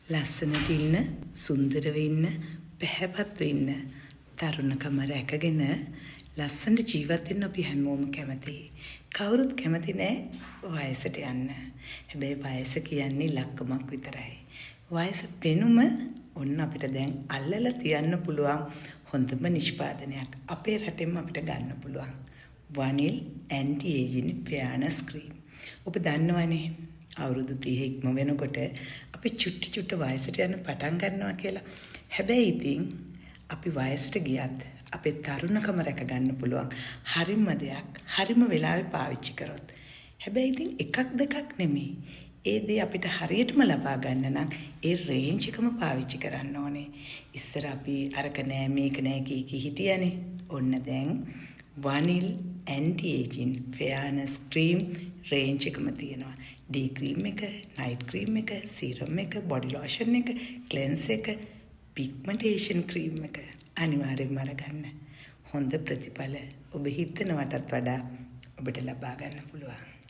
ලස්සනට ඉන්න, සුන්දරව ඉන්න, පැහැපත්ව ඉන්න, තරුණකම රැකගෙන ලස්සනට ජීවත් වෙන්න අපි හැමෝම කැමතියි. කවුරුත් කැමති නෑ වයසට යන්න. හැබැයි වයස කියන්නේ ලක්කමක් විතරයි. වයස පෙනුම ඔන්න අපිට දැන් අල්ලලා තියන්න පුළුවන් හොඳම නිෂ්පාදනයක්. අපේ රටෙන්ම අපිට ගන්න පුළුවන්. වනිල් ඇන්ටි ඒජින් ෆෙයානස් ක්‍රීම්. ඔබ දන්නවනේ අවුරුදු 30 ඉක්ම වෙනකොට අපි චුට්ට වයසට යන පටන් ගන්නවා කියලා. හැබැයි ඉතින් අපි වයසට ගියත් අපේ තරුණකම රැක ගන්න පුළුවන් හරිම දෙයක් හරිම වෙලාවෙ පාවිච්චි කරොත්. හැබැයි ඉතින් එකක් දෙකක් නෙමෙයි. ඒ දේ අපිට හරියටම ලබා ගන්න නම් ඒ රේන්ජ් එකම පාවිච්චි කරන්න ඕනේ. ඉස්සර අපි අරක නෑ මේක නෑ කී හිටියනේ. ඔන්න දැන් වනිල් ඇන්ටි ඒජින් ෆෙයානස් ක්‍රීම් රේන්ජ් එකම තියෙනවා. ඩේ ක්‍රීම් එක, නයිට් ක්‍රීම් එක, සීරම් එක, බොඩි ලෝෂන් එක, ක්ලෙන්ස් එක, පිග්මන්ටේෂන් ක්‍රීම් එක අනිවාර්යෙන්ම අරගන්න. හොඳ ප්‍රතිඵල ඔබ හිතනවටත් වඩා ඔබට ලබා ගන්න පුළුවන්.